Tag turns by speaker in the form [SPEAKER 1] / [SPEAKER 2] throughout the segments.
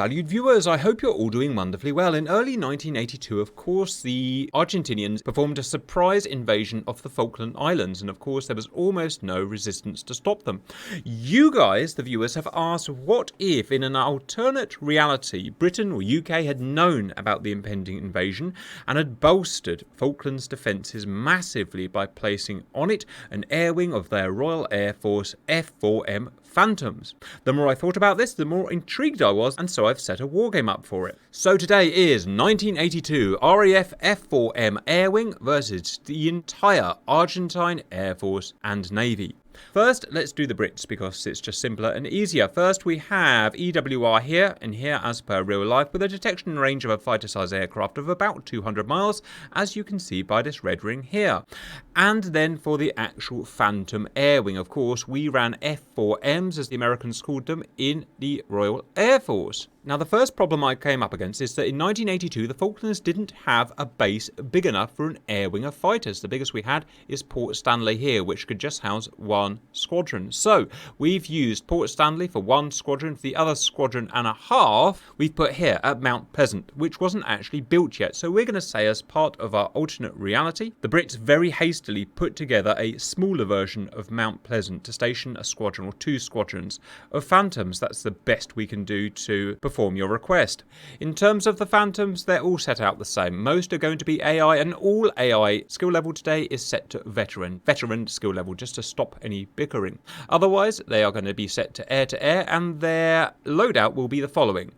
[SPEAKER 1] valued viewers, I hope you're all doing wonderfully well. In early 1982, of course, the Argentinians performed a surprise invasion of the Falkland Islands, and of course there was almost no resistance to stop them. You guys, the viewers, have asked, what if in an alternate reality Britain or UK had known about the impending invasion and had bolstered Falklands defences massively by placing on it an air wing of their Royal Air Force F-4M Phantoms. The more I thought about this, the more intrigued I was, and so I've set a wargame up for it. So today is 1982 RAF F-4M Air Wing versus the entire Argentine Air Force and Navy. First, let's do the Brits because it's just simpler and easier. First, we have EWR here and here as per real life with a detection range of a fighter-size aircraft of about 200 miles, as you can see by this red ring here. And then for the actual Phantom Air Wing, of course, we ran F-4Ms, as the Americans called them, in the Royal Air Force. Now, the first problem I came up against is that in 1982, the Falklands didn't have a base big enough for an air wing of fighters. The biggest we had is Port Stanley here, which could just house one squadron. So we've used Port Stanley for one squadron. For the other squadron and a half, we've put here at Mount Pleasant, which wasn't actually built yet. So we're going to say, as part of our alternate reality, the Brits very hastily put together a smaller version of Mount Pleasant to station a squadron or two squadrons of Phantoms. That's the best we can do to perform your request. In terms of the Phantoms, they're all set out the same. Most are going to be AI, and all AI skill level today is set to veteran skill level, just to stop any bickering. Otherwise, they are going to be set to air, and their loadout will be the following: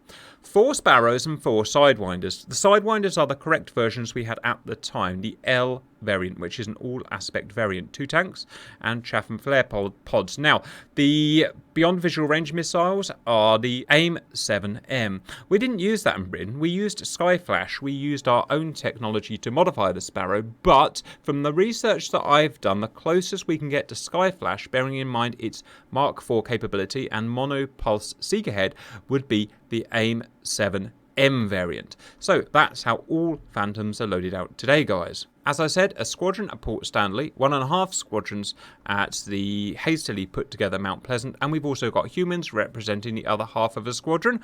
[SPEAKER 1] 4 Sparrows and 4 Sidewinders. The Sidewinders are the correct versions we had at the time, the L variant, which is an all-aspect variant. 2 tanks and chaff and flare pods. Now, the beyond visual range missiles are the AIM-7M. We didn't use that in Britain. We used Skyflash. We used our own technology to modify the Sparrow, but from the research that I've done, the closest we can get to Skyflash, bearing in mind its Mark IV capability and monopulse seeker head, would be the AIM-7M variant. So that's how all Phantoms are loaded out today, guys. As I said, a squadron at Port Stanley, 1.5 squadrons at the hastily put together Mount Pleasant, and we've also got humans representing the other half of a squadron.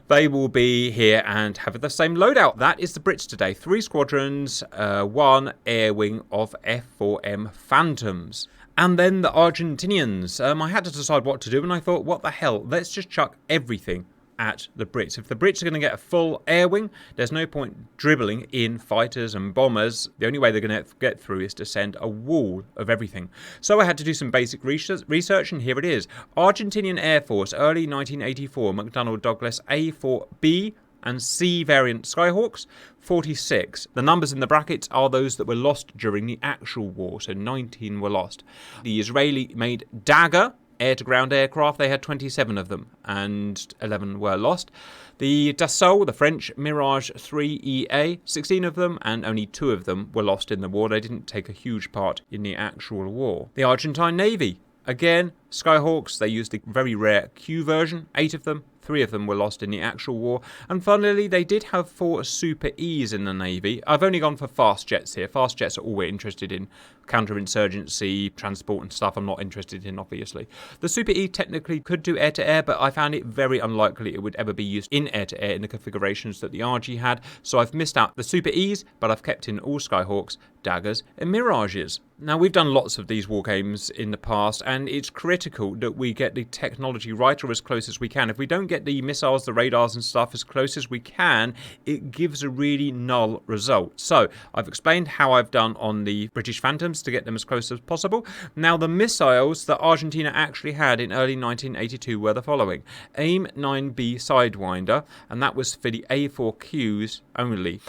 [SPEAKER 1] They will be here and have the same loadout. That is the Brits today. 3 squadrons, 1 air wing of F-4M Phantoms. And then the Argentinians. I had to decide what to do, and I thought, what the hell, let's just chuck everything at the Brits. If the Brits are going to get a full air wing, there's no point dribbling in fighters and bombers. The only way they're going to get through is to send a wall of everything. So I had to do some basic research, and here it is. Argentinian Air Force, early 1984, McDonnell Douglas A4B and C variant Skyhawks, 46. The numbers in the brackets are those that were lost during the actual war, so 19 were lost. The Israeli-made Dagger air-to-ground aircraft, they had 27 of them, and 11 were lost. The Dassault, the French Mirage 3EA, 16 of them, and only 2 of them were lost in the war. They didn't take a huge part in the actual war. The Argentine Navy, again, Skyhawks, they used the very rare Q version, 8 of them. 3 of them were lost in the actual war. And funnily, they did have 4 Super E's in the Navy. I've only gone for fast jets here. Fast jets are all we're interested in. Counterinsurgency, transport and stuff I'm not interested in, obviously. The Super E technically could do air-to-air, but I found it very unlikely it would ever be used in air-to-air in the configurations that the RG had. So I've missed out the Super E's, but I've kept in all Skyhawks, Daggers and Mirages. Now, we've done lots of these war games in the past, and it's critical that we get the technology right or as close as we can. If we don't get the missiles, the radars and stuff as close as we can, it gives a really null result. So I've explained how I've done on the British Phantoms to get them as close as possible. Now, the missiles that Argentina actually had in early 1982 were the following: AIM-9B Sidewinder, and that was for the A4Qs only.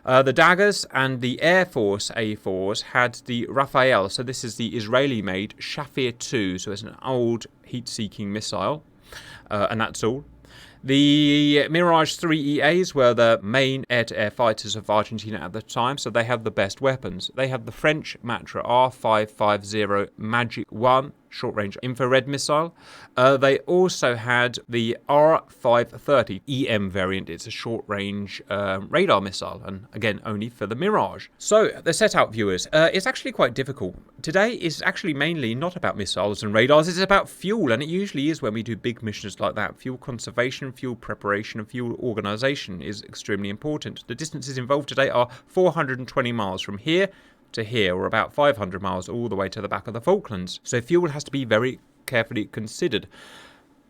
[SPEAKER 1] The Daggers and the Air Force A4s had the Rafael, so this is the Israeli-made Shafir 2, so it's an old heat-seeking missile, and that's all. The Mirage 3EAs were the main air-to-air fighters of Argentina at the time, so they had the best weapons. They had the French Matra R550 Magic 1 short-range infrared missile. They also had the R530 EM variant. It's a short-range radar missile, and again, only for the Mirage. So, the setup, viewers, it's actually quite difficult. Today is actually mainly not about missiles and radars, it's about fuel, and it usually is when we do big missions like that. Fuel conservation, fuel preparation, and fuel organisation is extremely important. The distances involved today are 420 miles from here to here, or about 500 miles all the way to the back of the Falklands. So fuel has to be very carefully considered.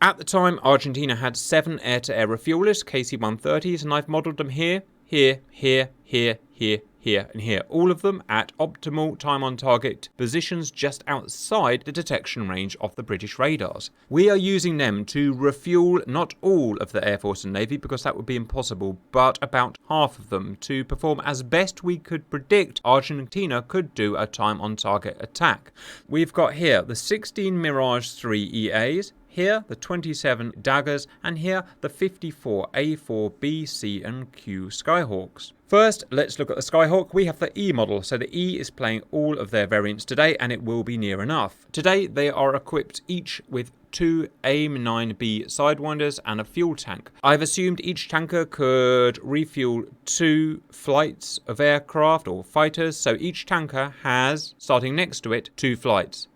[SPEAKER 1] At the time, Argentina had 7 air-to-air refuelers, KC-130s, and I've modelled them here, here, here, here, here, here, and here. All of them at optimal time on target positions just outside the detection range of the British radars. We are using them to refuel not all of the Air Force and Navy, because that would be impossible, but about half of them to perform as best we could predict Argentina could do a time on target attack. We've got here the 16 Mirage 3 EAs, here the 27 Daggers, and here the 54 A4 B, C and Q Skyhawks. First, let's look at the Skyhawk. We have the E model, so the E is playing all of their variants today, and it will be near enough. Today, they are equipped each with 2 AIM-9B Sidewinders and a fuel tank. I've assumed each tanker could refuel 2 flights of aircraft or fighters, so each tanker has, starting next to it, 2 flights.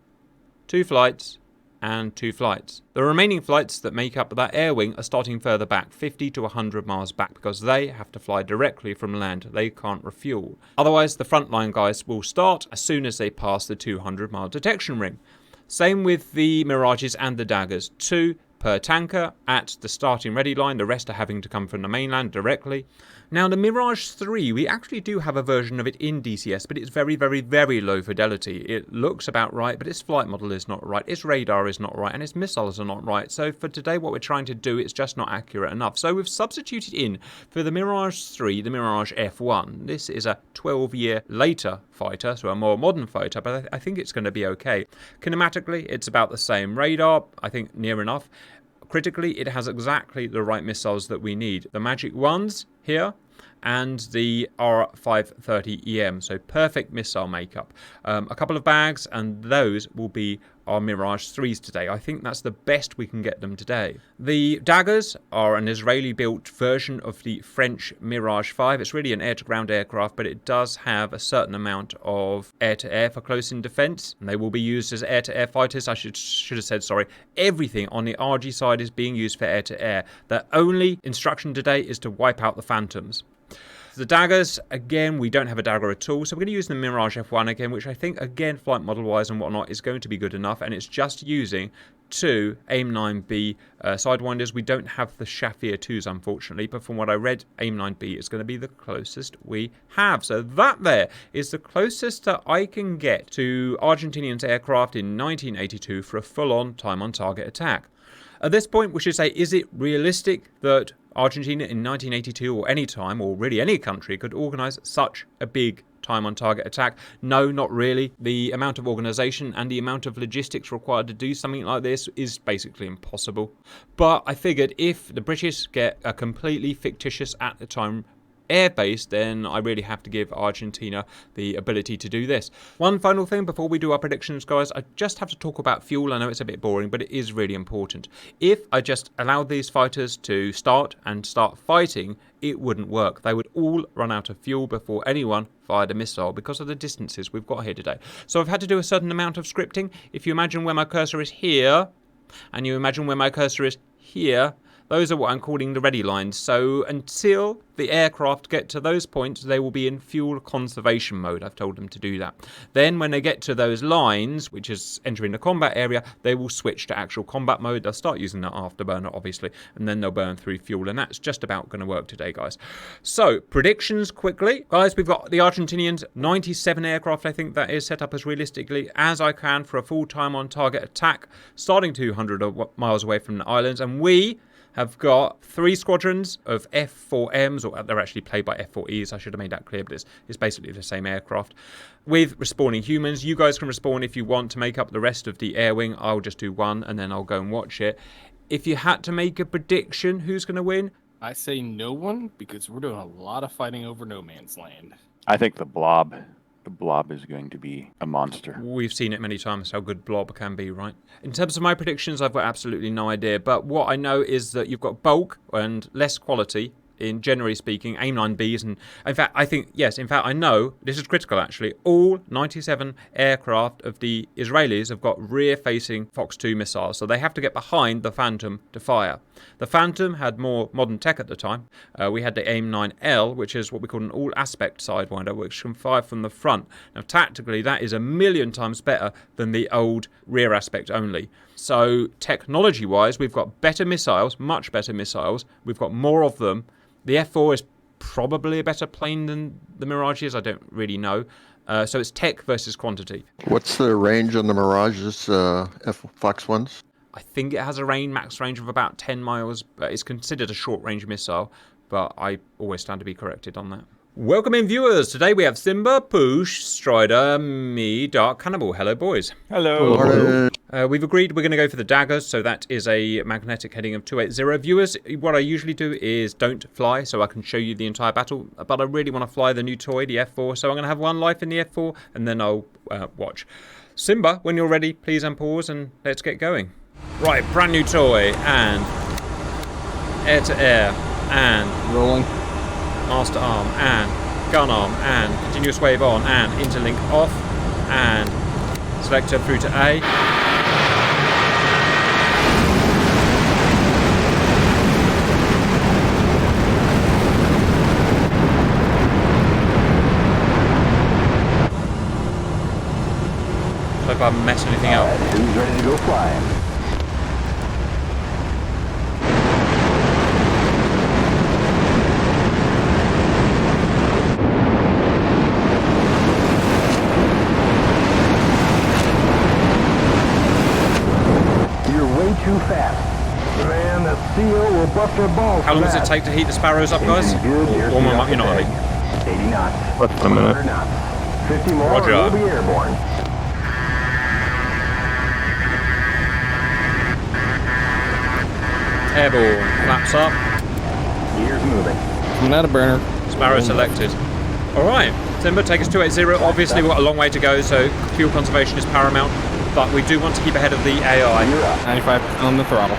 [SPEAKER 1] 2 flights and 2 flights. The remaining flights that make up that air wing are starting further back, 50 to 100 miles back, because they have to fly directly from land. They can't refuel. Otherwise, the frontline guys will start as soon as they pass the 200-mile detection ring. Same with the Mirages and the Daggers. 2 per tanker at the starting ready line. The rest are having to come from the mainland directly. Now, the Mirage 3, we actually do have a version of it in DCS, but it's very, very, very low fidelity. It looks about right, but its flight model is not right, its radar is not right, and its missiles are not right. So for today, what we're trying to do is just not accurate enough. So we've substituted in for the Mirage 3, the Mirage F1. This is a 12-year later fighter, so a more modern fighter, but I think it's going to be okay. Kinematically, it's about the same. Radar, I think, near enough. Critically, it has exactly the right missiles that we need. The Magic Ones here, and the R530 EM, so perfect missile makeup. A couple of bags, and those will be our Mirage 3s today. I think that's the best we can get them today. The Daggers are an Israeli-built version of the French Mirage 5. It's really an air-to-ground aircraft, but it does have a certain amount of air-to-air for close-in defense, and they will be used as air-to-air fighters. I should have said, sorry. Everything on the RG side is being used for air-to-air. The only instruction today is to wipe out the Phantoms. The Daggers, again, we don't have a Dagger at all, so we're going to use the Mirage F1 again, which I think, again, flight model-wise and whatnot, is going to be good enough, and it's just using 2 AIM-9B Sidewinders. We don't have the Shafir 2s, unfortunately, but from what I read, AIM-9B is going to be the closest we have. So that there is the closest that I can get to Argentinian's aircraft in 1982 for a full-on time-on-target attack. At this point, we should say, is it realistic that Argentina in 1982 or any time, or really any country, could organise such a big time-on-target attack? No, not really. The amount of organisation and the amount of logistics required to do something like this is basically impossible. But I figured if the British get a completely fictitious, at the time, airbase, then I really have to give Argentina the ability to do this. One final thing before we do our predictions, guys, I just have to talk about fuel. I know it's a bit boring, but it is really important. If I just allowed these fighters to start fighting, it wouldn't work. They would all run out of fuel before anyone fired a missile because of the distances we've got here today. So I've had to do a certain amount of scripting. If you imagine where my cursor is here, and you imagine where my cursor is here, those are what I'm calling the ready lines. So until the aircraft get to those points, they will be in fuel conservation mode. I've told them to do that. Then when they get to those lines, which is entering the combat area, they will switch to actual combat mode. They'll start using that afterburner, obviously, and then they'll burn through fuel. And that's just about going to work today, guys. So predictions quickly. Guys, we've got the Argentinians, 97 aircraft, I think that is, set up as realistically as I can for a full time on target attack, starting 200 miles away from the islands. And we have got 3 squadrons of F-4Ms, or they're actually played by F-4Es, I should have made that clear, but it's basically the same aircraft, with respawning humans. You guys can respawn if you want to make up the rest of the air wing. I'll just do one, and then I'll go and watch it. If you had to make a prediction, who's going to win?
[SPEAKER 2] I say no one, because we're doing a lot of fighting over no man's land.
[SPEAKER 3] I think the Blob.
[SPEAKER 2] The blob is going to be a monster.
[SPEAKER 1] We've seen it many times, how good blob can be, right? In terms of my predictions, I've got absolutely no idea. But what I know is that you've got bulk and less quality, in generally speaking, AIM-9Bs. And in fact, I know, this is critical actually, all 97 aircraft of the Israelis have got rear-facing Fox 2 missiles. So they have to get behind the Phantom to fire. The Phantom had more modern tech at the time. We had the AIM-9L, which is what we call an all-aspect Sidewinder, which can fire from the front. Now, tactically, that is a million times better than the old rear aspect only. So, technology-wise, we've got better missiles, much better missiles. We've got more of them. The F-4 is probably a better plane than the Mirage is. I don't really know. So it's tech versus quantity.
[SPEAKER 3] What's the range on the Mirage's Fox 1s?
[SPEAKER 1] I think it has a max range of about 10 miles. It's considered a short-range missile, but I always stand to be corrected on that. Welcome in, viewers. Today we have Simba, Poosh, Strider, me, Dark Cannibal. Hello, boys.
[SPEAKER 2] Hello.
[SPEAKER 3] Hello.
[SPEAKER 1] We've agreed we're going to go for the daggers, so that is a magnetic heading of 280. Viewers, what I usually do is don't fly, so I can show you the entire battle, but I really want to fly the new toy, the F4, so I'm going to have one life in the F4, and then I'll watch. Simba, when you're ready, please unpause, and let's get going. Right, brand new toy, and air-to-air, and
[SPEAKER 4] rolling.
[SPEAKER 1] master arm, and gun arm, and continuous wave on, and interlink off, and selector through to A. Hope I haven't messed anything up.
[SPEAKER 5] Who's ready to go flying? You're way too fast. Man, the CO will bust our balls.
[SPEAKER 1] How long does it take to heat the Sparrows up, guys? Or warm them up, you know what I mean.
[SPEAKER 5] 80 knots.
[SPEAKER 4] Less than a minute.
[SPEAKER 5] 100 knots. 50 more
[SPEAKER 1] Roger.
[SPEAKER 5] and we'll be airborne.
[SPEAKER 1] Airborne, flaps up,
[SPEAKER 5] Gears moving.
[SPEAKER 4] Coming out of burner.
[SPEAKER 1] Sparrow selected. Alright, Simba, take us 280. Obviously we've got a long way to go, so fuel conservation is paramount, but we do want to keep ahead of the AI.
[SPEAKER 5] You're up.
[SPEAKER 4] 95% on the throttle.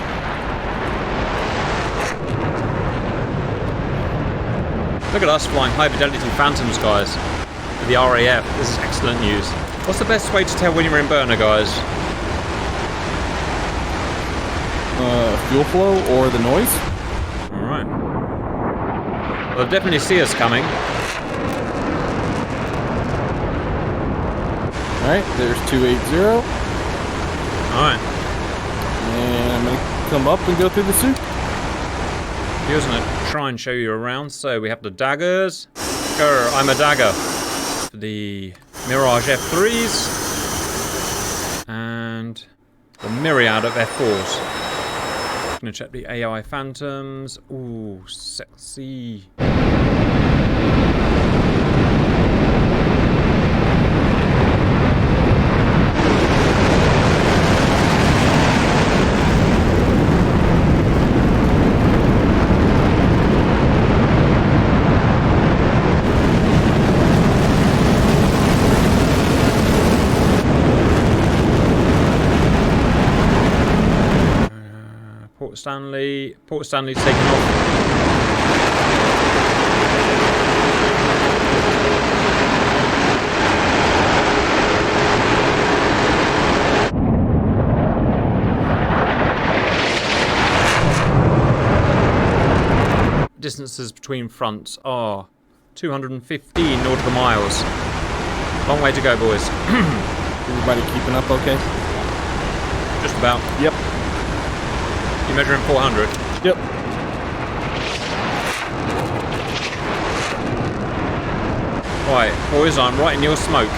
[SPEAKER 1] Look at us flying high fidelity Phantoms, guys, for the RAF. This is excellent news. What's the best way to tell when you're in burner, guys?
[SPEAKER 4] Fuel flow or the noise?
[SPEAKER 1] Alright. Well, they'll definitely see us coming.
[SPEAKER 4] Alright, there's 280.
[SPEAKER 1] Alright.
[SPEAKER 4] And I'm going to come up and go through the soup.
[SPEAKER 1] Here's going to try and show you around. So we have the daggers. Grr, I'm a dagger. The Mirage F3s. And the myriad of F4s. Gonna check the AI Phantoms. Ooh, sexy. Port Stanley's taken off. Distances between fronts are 215 nautical miles. Long way to go, boys.
[SPEAKER 4] Everybody keeping up okay?
[SPEAKER 1] Just about.
[SPEAKER 4] Yep.
[SPEAKER 1] You're measuring 400.
[SPEAKER 4] Yep.
[SPEAKER 1] Right, boys, I'm right in your smoke.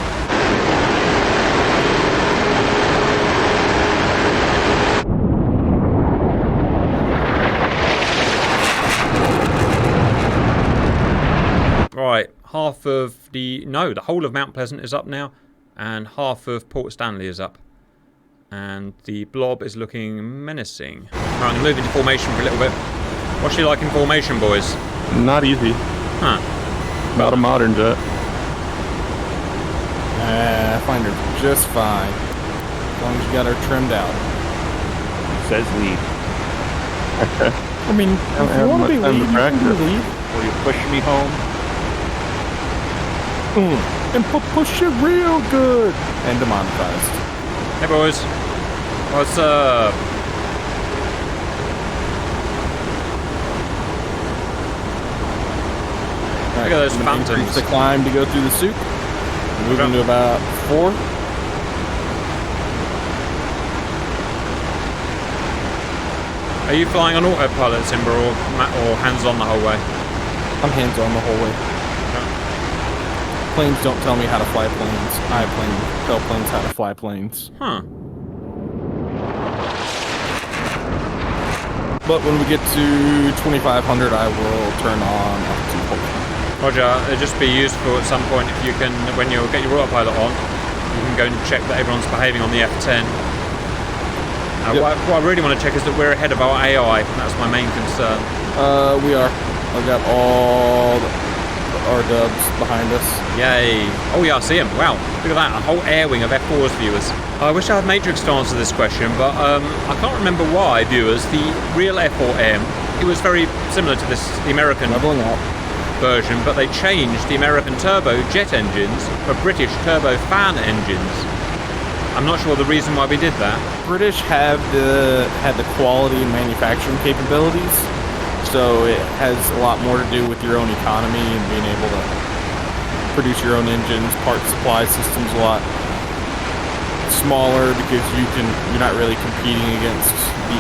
[SPEAKER 1] Right, half of the whole of Mount Pleasant is up now, and half of Port Stanley is up. And the blob is looking menacing. Right, I'm going to move into formation for a little bit. What's she like in formation, boys?
[SPEAKER 4] Not easy.
[SPEAKER 1] Huh.
[SPEAKER 4] About a modern jet. I find her just fine. As long as you got her trimmed out.
[SPEAKER 2] Says lead.
[SPEAKER 4] I mean, if you want to be lead, you can be lead.
[SPEAKER 2] Will you push me home?
[SPEAKER 4] And push it real good. And demonetized.
[SPEAKER 1] Hey boys, what's up? Look at those
[SPEAKER 4] I'm gonna increase
[SPEAKER 1] phantoms.
[SPEAKER 4] the climb to go through the soup. Moving to about 4.
[SPEAKER 1] Are you flying on autopilot, Simba, or hands-on the whole way?
[SPEAKER 4] I'm hands-on the whole way. Planes don't tell me how to fly planes. I tell planes how to fly planes.
[SPEAKER 1] Huh.
[SPEAKER 4] But when we get to 2500, I will turn on F2 hold.
[SPEAKER 1] Roger, it'd just be useful at some point if you can, when you get your autopilot on, you can go and check that everyone's behaving on the F-10.
[SPEAKER 4] Yep.
[SPEAKER 1] What I really want to check is that we're ahead of our AI. That's my main concern.
[SPEAKER 4] We are. I've got all our dubs behind us.
[SPEAKER 1] Yay. Oh yeah, I see him. Wow. Look at that. A whole air wing of F4's viewers. I wish I had Matrix to answer this question, but I can't remember why, viewers. The real F-4M, it was very similar to the American
[SPEAKER 4] Leveling up.
[SPEAKER 1] version, but they changed the American turbo jet engines for British turbo fan engines. I'm not sure the reason why we did that.
[SPEAKER 4] British had the quality and manufacturing capabilities, so it has a lot more to do with your own economy and being able to produce your own engines. Part supply system's a lot smaller because you're not really competing against the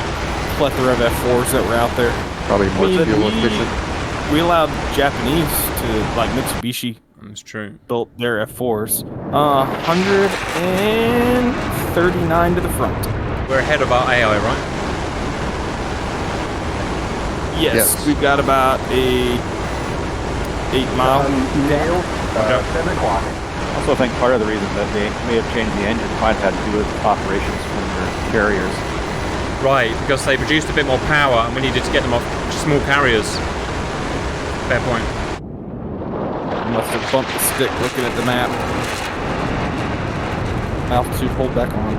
[SPEAKER 4] plethora of F4s that were out there.
[SPEAKER 3] Probably more fuel efficient.
[SPEAKER 4] We allowed Japanese to, like Mitsubishi,
[SPEAKER 1] That's true.
[SPEAKER 4] built their F4s. 139 to the front.
[SPEAKER 1] We're ahead of our AI, right?
[SPEAKER 4] Yes, we've got about a 8 mile.
[SPEAKER 5] Nailed. 7 o'clock.
[SPEAKER 2] I also think part of the reason that they may have changed the engine might have had to do with operations from their carriers.
[SPEAKER 1] Right, because they produced a bit more power and we needed to get them off small carriers. Fair point.
[SPEAKER 4] Must have bumped the stick looking at the map. Altitude hold back on.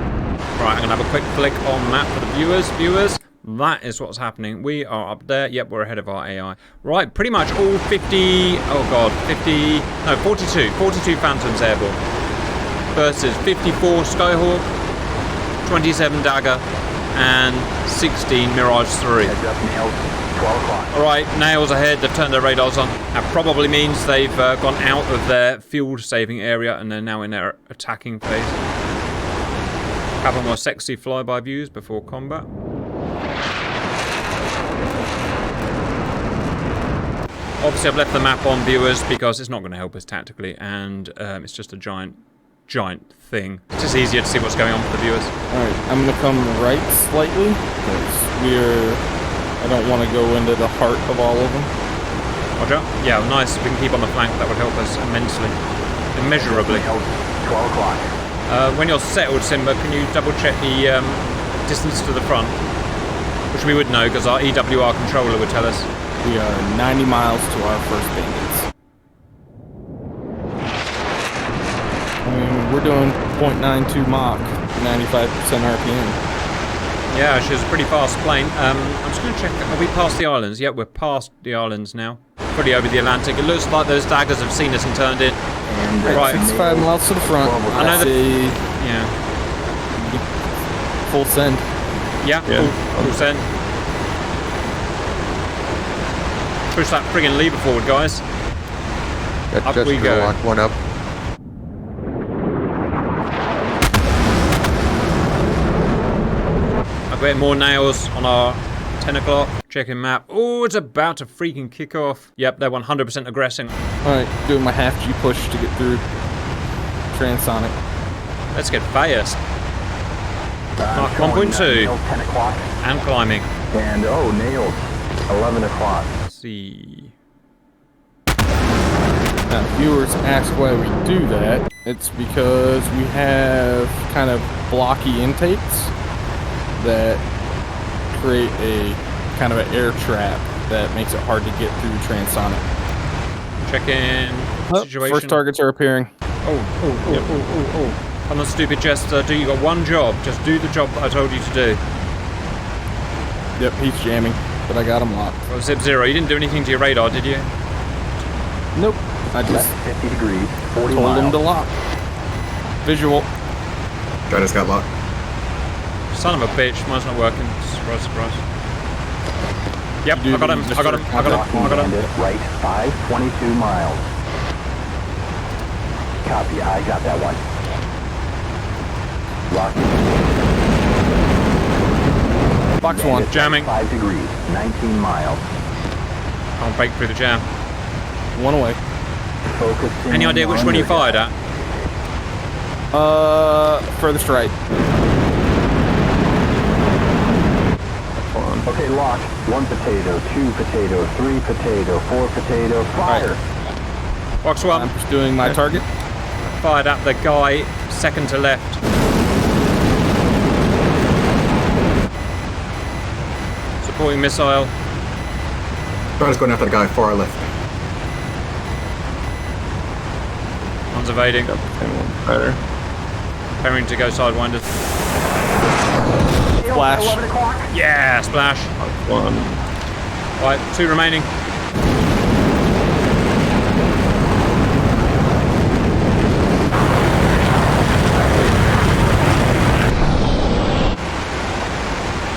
[SPEAKER 1] Right, I'm going to have a quick flick on the map for the viewers. Viewers, that is what's happening. We are up there. Yep, we're ahead of our AI. Right, pretty much all 42 Phantoms airborne versus 54 Skyhawk, 27 Dagger, and 16 Mirage 3.
[SPEAKER 5] Heads up, nailed. 12 o'clock.
[SPEAKER 1] Alright, Nails ahead, they've turned their radars on. That probably means they've gone out of their field saving area and they're now in their attacking phase. Couple more sexy flyby views before combat. Obviously I've left the map on, viewers, because it's not going to help us tactically and it's just a giant thing. It's just easier to see what's going on for the viewers.
[SPEAKER 4] Alright, I'm going to come right slightly because I don't want to go into the heart of all of them.
[SPEAKER 1] Roger. Yeah, nice. If we can keep on the flank, that would help us immensely. Immeasurably.
[SPEAKER 5] 12 o'clock.
[SPEAKER 1] When you're settled, Simba, can you double check the distance to the front? Which we would know because our EWR controller would tell us.
[SPEAKER 4] We are 90 miles to our first bandits. I mean, we're doing 0.92 Mach, 95% RPM.
[SPEAKER 1] Yeah, she's a pretty fast plane. I'm just going to check. Are we past the islands? Yeah, we're past the islands now. Pretty over the Atlantic. It looks like those daggers have seen us and turned in.
[SPEAKER 5] And
[SPEAKER 1] Right.
[SPEAKER 4] 65 miles to the front.
[SPEAKER 1] I know
[SPEAKER 4] That's a
[SPEAKER 1] Yeah.
[SPEAKER 4] full send.
[SPEAKER 1] Yeah, full send. Push that friggin' lever forward, guys.
[SPEAKER 3] Got
[SPEAKER 1] Up
[SPEAKER 3] just
[SPEAKER 1] we go.
[SPEAKER 3] lock one up.
[SPEAKER 1] I've got more Nails on our 10 o'clock. Checking map. Oh, it's about to freaking kick off. Yep, they're 100% aggressing.
[SPEAKER 4] Alright, doing my half G push to get through transonic.
[SPEAKER 1] Let's get fast. Mark 1.2.
[SPEAKER 5] 10 o'clock.
[SPEAKER 1] And climbing.
[SPEAKER 5] And, nailed. 11 o'clock.
[SPEAKER 1] Let's see.
[SPEAKER 4] Now, viewers ask why we do that. It's because we have kind of blocky intakes that create a kind of an air trap that makes it hard to get through transonic.
[SPEAKER 1] Check in. Situation.
[SPEAKER 4] First targets are appearing.
[SPEAKER 1] I'm not stupid, just you got one job. Just do the job that I told you to do.
[SPEAKER 4] Yep, he's jamming, but I got him locked.
[SPEAKER 1] Well, Zip Zero, you didn't do anything to your radar, did you?
[SPEAKER 4] Nope. I just
[SPEAKER 5] 50 degrees, 40
[SPEAKER 4] told
[SPEAKER 5] miles.
[SPEAKER 4] him to lock. Visual.
[SPEAKER 6] Guy just got locked.
[SPEAKER 1] Son of a bitch, mine's not working. Surprise, surprise. Yep, I got him. I got him. I got him. I got him.
[SPEAKER 5] Right, 522 miles. Copy, I got that one. Lock.
[SPEAKER 4] Box one.
[SPEAKER 1] Jamming.
[SPEAKER 5] 5 degrees, 19 miles.
[SPEAKER 1] I'll break through the jam.
[SPEAKER 4] One away.
[SPEAKER 5] Focusing
[SPEAKER 1] Any idea which
[SPEAKER 5] on
[SPEAKER 1] one you
[SPEAKER 5] your
[SPEAKER 1] fired at?
[SPEAKER 4] Furthest right.
[SPEAKER 5] Okay, lock. 1 potato, 2 potato, 3 potato, 4 potato, fire.
[SPEAKER 1] Box
[SPEAKER 4] I'm
[SPEAKER 1] one.
[SPEAKER 4] pursuing my target.
[SPEAKER 1] Fired at the guy second to left. Supporting missile.
[SPEAKER 6] Guy just going after the guy far left.
[SPEAKER 1] One's evading.
[SPEAKER 4] Better.
[SPEAKER 1] Preparing to go sidewinders.
[SPEAKER 4] Flash.
[SPEAKER 5] 11 o'clock.
[SPEAKER 1] Yeah, splash.
[SPEAKER 4] One.
[SPEAKER 1] Right, 2 remaining.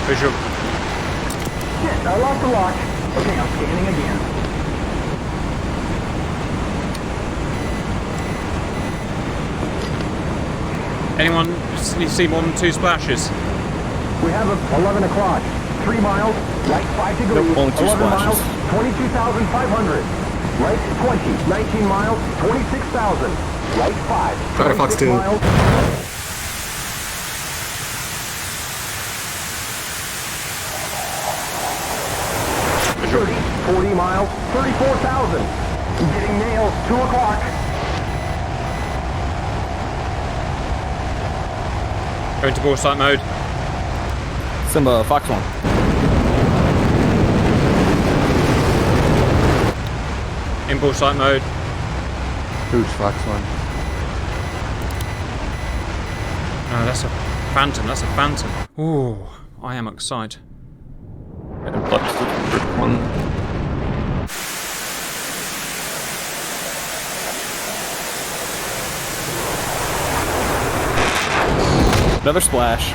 [SPEAKER 1] Visual.
[SPEAKER 5] Shit, I lost the lock. Okay, I'm scanning again.
[SPEAKER 1] Anyone see more than 2 splashes?
[SPEAKER 5] We have a 11 o'clock. 3 miles, right 5 degrees,
[SPEAKER 4] Nope, only 2
[SPEAKER 5] 11
[SPEAKER 4] splashes.
[SPEAKER 5] miles, 22,500. Right 20, 19 miles, 26,000. Right 5,
[SPEAKER 6] Try to Fox
[SPEAKER 5] 26
[SPEAKER 6] 2.
[SPEAKER 5] miles.
[SPEAKER 1] Visual.
[SPEAKER 5] 40 miles, 34,000. Getting nails, 2 o'clock.
[SPEAKER 1] Going to ball sight mode.
[SPEAKER 4] Simba, Fox one.
[SPEAKER 1] In ball sight mode.
[SPEAKER 3] Who's Fox 1?
[SPEAKER 1] No, that's a Phantom. That's a Phantom. Ooh, I am excited.
[SPEAKER 4] And Flex the first one. Another splash.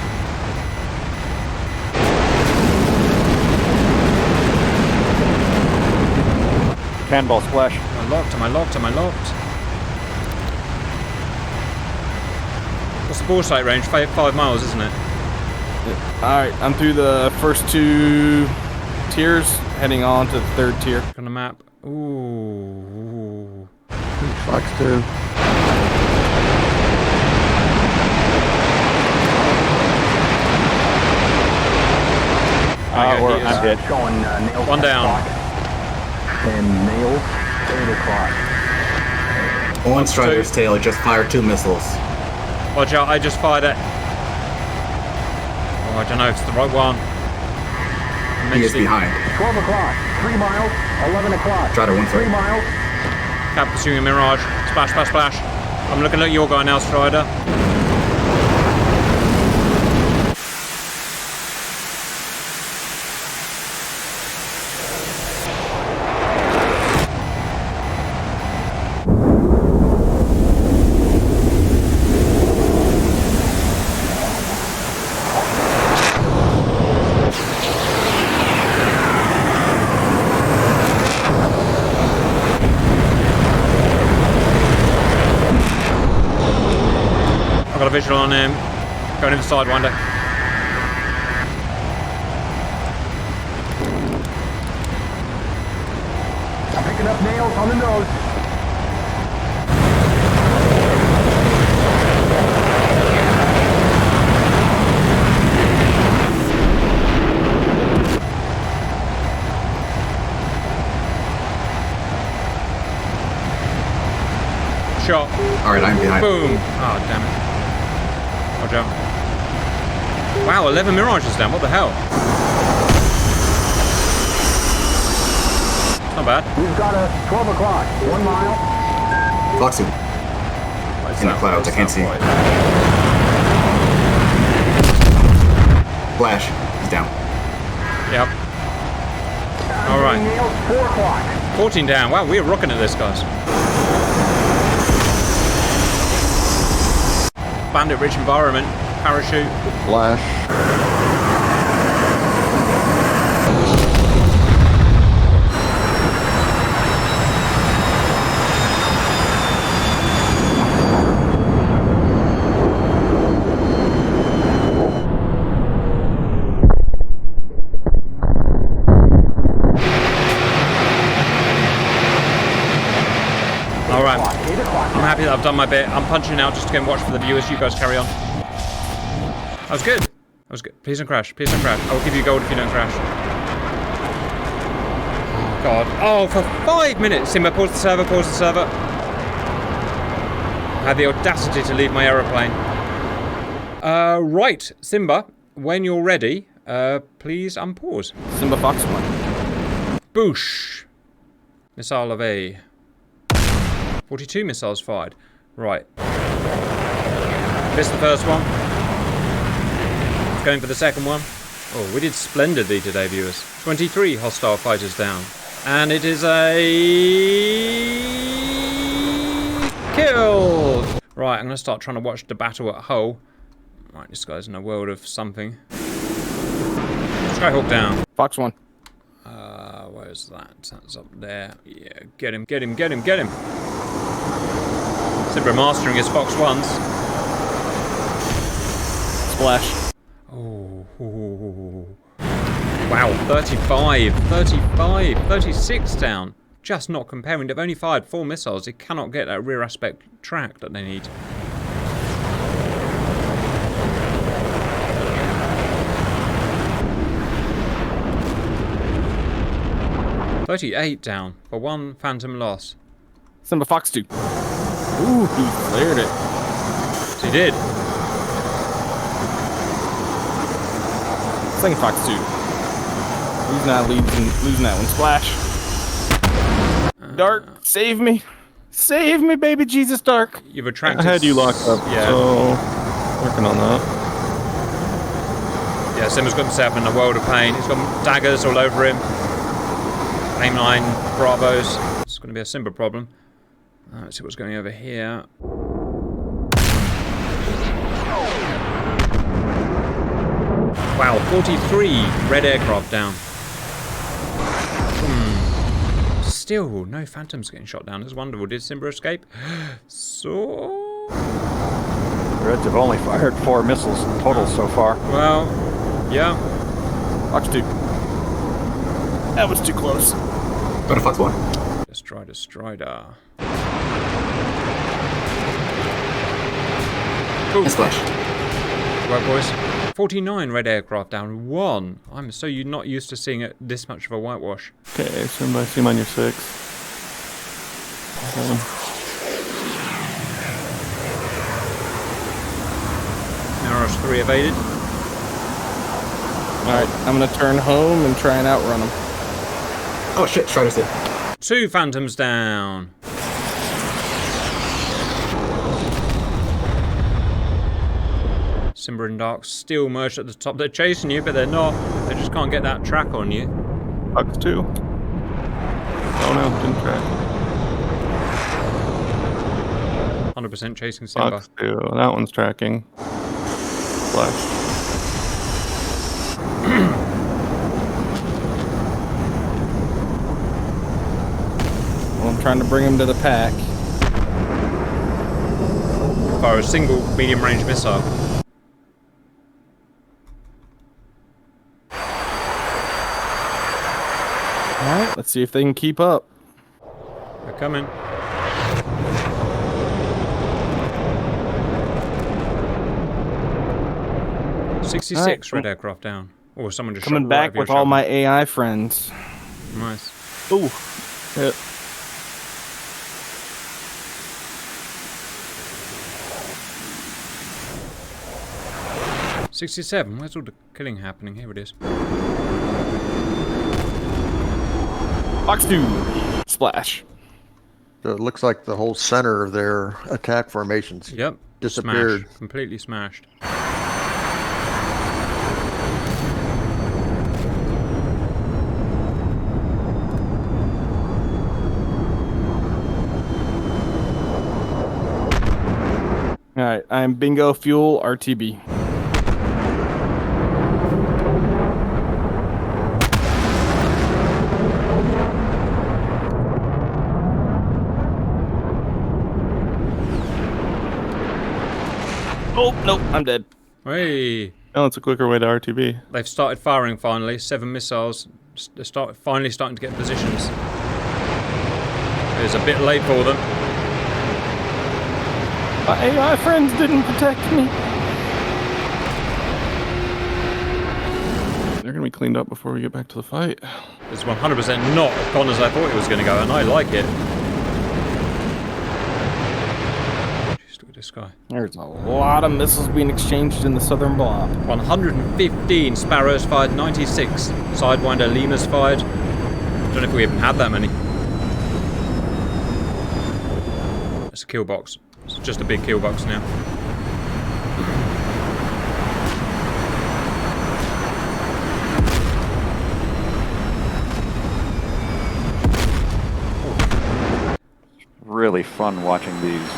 [SPEAKER 2] Cannonball splash.
[SPEAKER 1] Am I locked? Am I locked? Am I locked? What's the ball sight range? 5 miles, isn't it?
[SPEAKER 4] Alright, I'm through the first 2 tiers, heading on to the 3rd tier.
[SPEAKER 1] On the map. Ooh.
[SPEAKER 3] Who's Fox 2?
[SPEAKER 2] I'm hit.
[SPEAKER 5] Showing nails.
[SPEAKER 1] One
[SPEAKER 5] 10
[SPEAKER 1] down.
[SPEAKER 5] o'clock. And nails, 8 o'clock.
[SPEAKER 6] On Strider's tail, just fired 2 missiles.
[SPEAKER 1] Watch out, I just fired it. Oh, I don't know if it's the right one.
[SPEAKER 6] He is behind.
[SPEAKER 5] 12 o'clock, 3 miles, 11 o'clock.
[SPEAKER 6] Try to 1
[SPEAKER 5] 3
[SPEAKER 6] foot.
[SPEAKER 5] miles.
[SPEAKER 1] Cap pursuing a Mirage. Splash, splash, splash. I'm looking at your guy now, Strider. I've got a visual on him. Going in the sidewinder.
[SPEAKER 5] I'm picking up nails on the nose.
[SPEAKER 1] Shot.
[SPEAKER 6] Alright, I'm behind.
[SPEAKER 1] Boom. Oh, damn it. Watch out. Wow, 11 Mirages down. What the hell? Not bad.
[SPEAKER 5] We've got a 12 o'clock, 1 mile.
[SPEAKER 6] Foxy.
[SPEAKER 1] Right,
[SPEAKER 6] in the clouds. I can't see. Flash. He's down.
[SPEAKER 1] Yep. All right.
[SPEAKER 5] Nails, 4 o'clock.
[SPEAKER 1] 14 down. Wow, we're rocking at this, guys. Bandit-rich environment. Parachute.
[SPEAKER 3] Flash.
[SPEAKER 1] All right. I'm happy that I've done my bit. I'm punching out just to go and watch for the viewers. You guys carry on. That was good. That was good. Please don't crash. Please don't crash. I will give you gold if you don't crash. Oh, God. Oh, for 5 minutes. Simba, pause the server, pause the server. I had the audacity to leave my aeroplane. Right, Simba, when you're ready, please unpause.
[SPEAKER 4] Simba Fox 1.
[SPEAKER 1] Boosh. Missile of A. 42 missiles fired. Right. Missed the first one. Going for the second one. Oh, we did splendidly today, viewers. 23 hostile fighters down. And it is a kill. Right, I'm going to start trying to watch the battle at Hull. Right, this guy's in a world of something. Skyhawk down.
[SPEAKER 4] Fox 1.
[SPEAKER 1] Where's that? That's up there. Yeah, get him, get him, get him, get him. Simba mastering his Fox 1s.
[SPEAKER 4] Splash.
[SPEAKER 1] Oh. Wow, 35, 35, 36 down. Just not comparing. They've only fired 4 missiles. They cannot get that rear aspect track that they need. $38 down for 1 Phantom loss.
[SPEAKER 4] Simba Fox 2. Ooh, he cleared it.
[SPEAKER 1] He did.
[SPEAKER 4] Second Fox 2. Losing that one. Splash. Dark, save me. Save me, baby Jesus, Dark.
[SPEAKER 1] You've attracted...
[SPEAKER 2] I had you locked up,
[SPEAKER 1] yeah.
[SPEAKER 2] so working on that.
[SPEAKER 1] Yeah, Simba's got himself in a world of pain. He's got daggers all over him. Aimline Bravos. It's going to be a Simba problem. Let's see what's going over here. Wow, 43 red aircraft down. Still, no Phantoms getting shot down. It's wonderful. Did Simba escape? So...
[SPEAKER 2] Reds have only fired 4 missiles total so far.
[SPEAKER 1] Well, yeah.
[SPEAKER 4] Fox 2. That was too close.
[SPEAKER 6] Go to Fox 1.
[SPEAKER 1] Strider.
[SPEAKER 6] And splash.
[SPEAKER 1] Right, boys. 49 red aircraft down. 1. I'm so not used to seeing it this much of a whitewash.
[SPEAKER 2] Okay, Simba, I see him on your 6. 7.
[SPEAKER 1] Narrows 3 evaded.
[SPEAKER 4] Alright, I'm gonna turn home and try and outrun him.
[SPEAKER 6] Oh shit, Strider's hit.
[SPEAKER 1] 2 Phantoms down. Simba and Dark still merged at the top. They're chasing you, but they're not. They just can't get that track on you.
[SPEAKER 2] Fox 2. Oh no, didn't track.
[SPEAKER 1] 100% chasing Simba.
[SPEAKER 2] Fox 2. That one's tracking. Flash.
[SPEAKER 4] Well, I'm trying to bring him to the pack.
[SPEAKER 1] Fire a single medium-range missile.
[SPEAKER 4] Alright, let's see if they can keep up.
[SPEAKER 1] They're coming. $66 red aircraft down. Oh, someone just
[SPEAKER 4] Coming
[SPEAKER 1] shot
[SPEAKER 4] back
[SPEAKER 1] right over
[SPEAKER 4] with
[SPEAKER 1] your
[SPEAKER 4] all
[SPEAKER 1] shoulder.
[SPEAKER 4] my AI friends.
[SPEAKER 1] Nice.
[SPEAKER 4] Ooh, hit.
[SPEAKER 1] $67. Where's all the killing happening? Here it is.
[SPEAKER 4] Fox 2. Splash.
[SPEAKER 3] looks like the whole center of their attack formations
[SPEAKER 1] Yep.
[SPEAKER 3] disappeared.
[SPEAKER 1] Smashed. Completely smashed.
[SPEAKER 4] All right, I'm Bingo Fuel RTB. Oh, nope, I'm dead.
[SPEAKER 1] Hey.
[SPEAKER 4] Oh, it's a quicker way to RTB.
[SPEAKER 1] They've started firing finally. 7 missiles. They're finally starting to get positions. It was a bit late for them.
[SPEAKER 4] My AI friends didn't protect me. They're gonna be cleaned up before we get back to the fight.
[SPEAKER 1] It's 100% not gone as I thought it was going to go, and I like it. Just look at this guy.
[SPEAKER 4] There's a lot of missiles being exchanged in the southern blob.
[SPEAKER 1] 115 Sparrows fired, 96 Sidewinder Lemurs fired. Don't know if we even had that many. It's a kill box. It's just a big kill box now.
[SPEAKER 2] Really fun watching these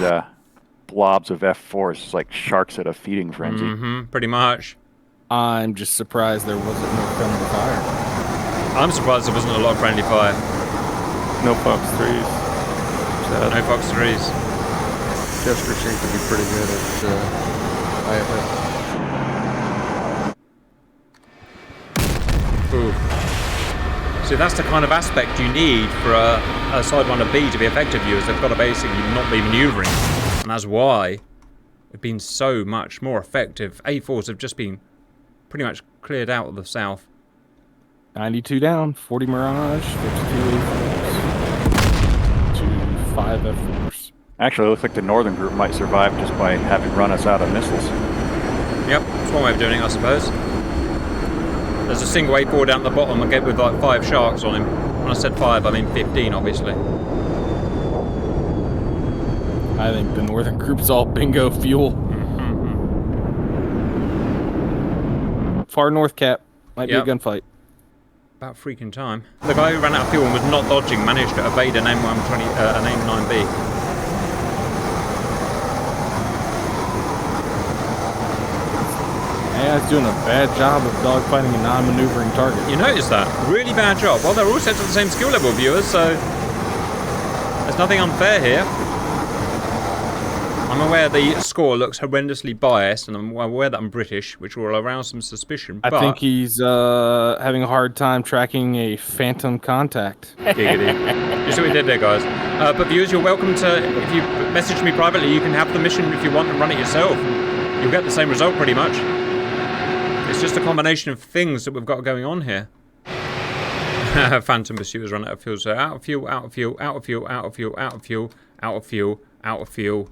[SPEAKER 2] blobs of F4s. It's like sharks at a feeding frenzy.
[SPEAKER 1] Mm-hmm, pretty much.
[SPEAKER 4] I'm just surprised there wasn't more friendly fire.
[SPEAKER 1] I'm surprised there wasn't a lot of friendly fire.
[SPEAKER 4] No Fox 3s.
[SPEAKER 1] No Fox 3s.
[SPEAKER 3] Chester seems to be pretty good at IFF.
[SPEAKER 1] Ooh. See, that's the kind of aspect you need for a Sidewinder B to be effective viewers. They've got to basically not be maneuvering. And that's why they've been so much more effective. A4s have just been pretty much cleared out of the south.
[SPEAKER 4] 92 down, 40 Mirage, 52 A4s, to 5 F4s.
[SPEAKER 2] Actually, it looks like the northern group might survive just by having run us out of missiles.
[SPEAKER 1] Yep, that's one way of doing it, I suppose. There's a single A4 down at the bottom, I get with like 5 sharks on him. When I said 5, I mean 15, obviously.
[SPEAKER 4] I think the northern group's all Bingo Fuel. Far north cap. Might
[SPEAKER 1] Yep.
[SPEAKER 4] be a gunfight.
[SPEAKER 1] About freaking time. The guy who ran out of fuel and was not dodging managed to evade an M120, an M9B.
[SPEAKER 4] AI's doing a bad job of dogfighting a non-maneuvering target.
[SPEAKER 1] You noticed that? Really bad job. Well, they're all set to the same skill level, viewers, so there's nothing unfair here. I'm aware the score looks horrendously biased, and I'm aware that I'm British, which will arouse some suspicion.
[SPEAKER 4] I
[SPEAKER 1] but
[SPEAKER 4] think he's having a hard time tracking a phantom contact.
[SPEAKER 1] Giggity. You see what we did there, guys. But viewers, you're welcome to, if you message me privately, you can have the mission if you want and run it yourself. You'll get the same result pretty much. It's just a combination of things that we've got going on here. Phantom pursuers run out of fuel, so out of fuel, out of fuel, out of fuel, out of fuel, out of fuel, out of fuel, out of fuel.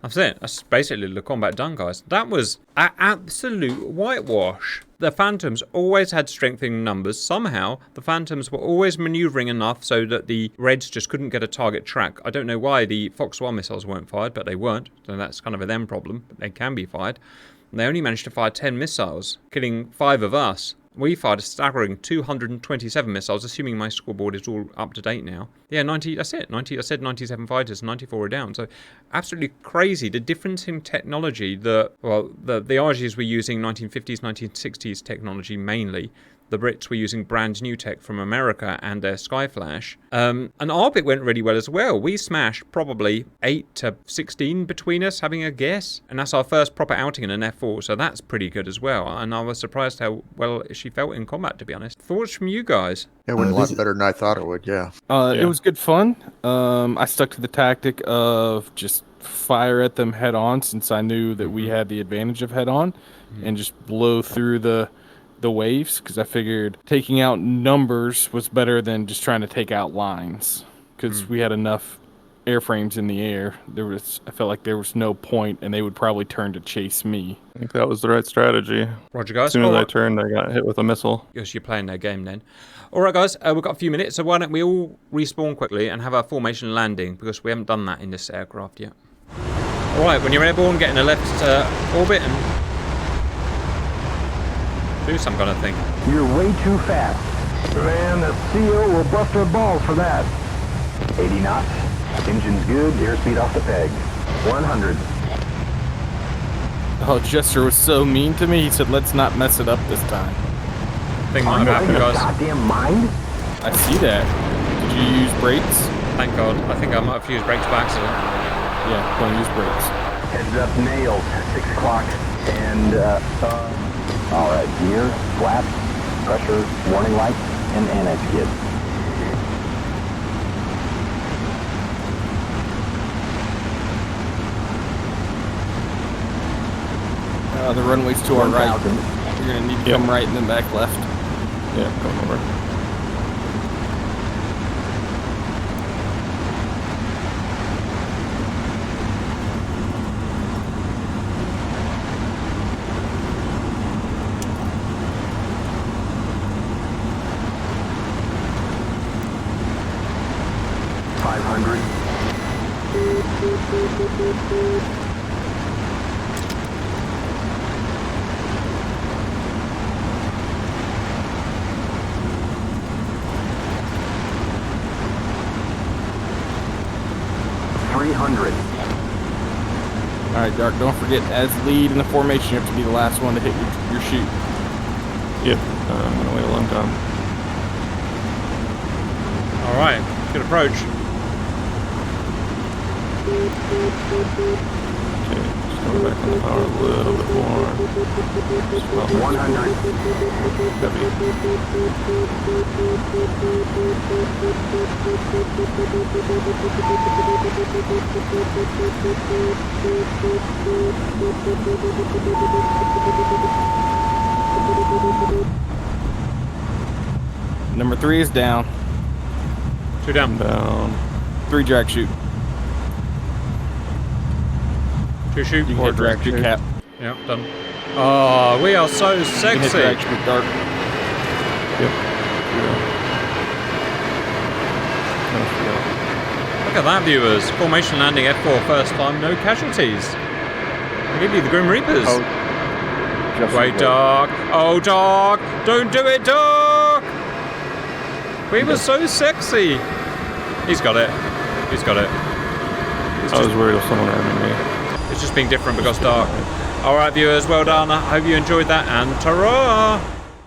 [SPEAKER 1] That's it. That's basically the combat done, guys. That was an absolute whitewash. The Phantoms always had strength in numbers. Somehow, the Phantoms were always maneuvering enough so that the Reds just couldn't get a target track. I don't know why the Fox 1 missiles weren't fired, but they weren't. So that's kind of a them problem. But they can be fired. And they only managed to fire 10 missiles, killing 5 of us. We fired a staggering 227 missiles, assuming my scoreboard is all up to date now. Yeah, 90, that's it. 90, I said 97 fighters, 94 are down. So absolutely crazy. The difference in technology, the RGs were using 1950s, 1960s technology mainly. The Brits were using brand new tech from America and their Skyflash. And our bit went really well as well. We smashed probably 8 to 16 between us, having a guess. And that's our first proper outing in an F4, so that's pretty good as well. And I was surprised how well she felt in combat, to be honest. Thoughts from you guys?
[SPEAKER 3] It went a lot better than I thought it would, yeah.
[SPEAKER 4] It was good fun. I stuck to the tactic of just fire at them head on, since I knew that we had the advantage of head on, and just blow through the waves, because I figured taking out numbers was better than just trying to take out lines, because we had enough airframes in the air, I felt like there was no point, and they would probably turn to chase me.
[SPEAKER 2] I think that was the right strategy.
[SPEAKER 1] Roger, guys.
[SPEAKER 2] As soon as I
[SPEAKER 1] Alright.
[SPEAKER 2] turned, I got hit with a missile.
[SPEAKER 1] Yes, you're playing their game then. Alright, guys, we've got a few minutes, so why don't we all respawn quickly and have our formation landing, because we haven't done that in this aircraft yet. Alright, when you're airborne, get in a left orbit and do some kind of thing.
[SPEAKER 5] You're way too fast. Man, the CO will bust our balls for that. 80 knots. Engine's good. Airspeed off the peg. 100.
[SPEAKER 4] Oh, Jester was so mean to me. He said, "Let's not mess it up this time."
[SPEAKER 1] Thing
[SPEAKER 5] Are
[SPEAKER 1] might
[SPEAKER 5] you
[SPEAKER 1] have
[SPEAKER 5] out of
[SPEAKER 1] happened,
[SPEAKER 5] your
[SPEAKER 1] guys.
[SPEAKER 5] goddamn mind?
[SPEAKER 4] I see that. Did you use brakes?
[SPEAKER 1] Thank God. I think I might have used brakes by accident.
[SPEAKER 4] Yeah, don't use brakes.
[SPEAKER 5] Heads up, nailed. 6 o'clock. And, all right, gear, flaps, pressure, warning lights, and annex kit.
[SPEAKER 4] The runway's to our right.
[SPEAKER 5] 1,000.
[SPEAKER 4] You're gonna need to come right and then back left.
[SPEAKER 2] Yeah, coming over.
[SPEAKER 4] Alright, Dark, don't forget, as lead in the formation, you have to be the last one to hit your chute.
[SPEAKER 2] Yep, I'm gonna wait a long time.
[SPEAKER 1] Alright, good approach.
[SPEAKER 2] Okay, just going back on the power a little bit more. Just about
[SPEAKER 5] 100.
[SPEAKER 4] Number 3 is down.
[SPEAKER 1] 2 down.
[SPEAKER 2] down.
[SPEAKER 4] 3 drag chute.
[SPEAKER 1] 2 shoot.
[SPEAKER 4] You can hit drag chute cap.
[SPEAKER 1] Yep, done. Oh, we are so
[SPEAKER 4] You can hit
[SPEAKER 1] sexy.
[SPEAKER 4] drag chute Dark.
[SPEAKER 2] Yep.
[SPEAKER 1] Look at that, viewers. Formation landing F4 first time, no casualties. I'll give you the Grim Reapers.
[SPEAKER 2] Just
[SPEAKER 1] Wait,
[SPEAKER 2] as
[SPEAKER 1] Doc. Oh, Doc. Don't do it, Doc. We were so sexy. He's got it. He's got it.
[SPEAKER 2] I was worried of someone ramming me.
[SPEAKER 1] It's just being different because Dark. Alright, viewers, well done. I hope you enjoyed that, and ta-ra!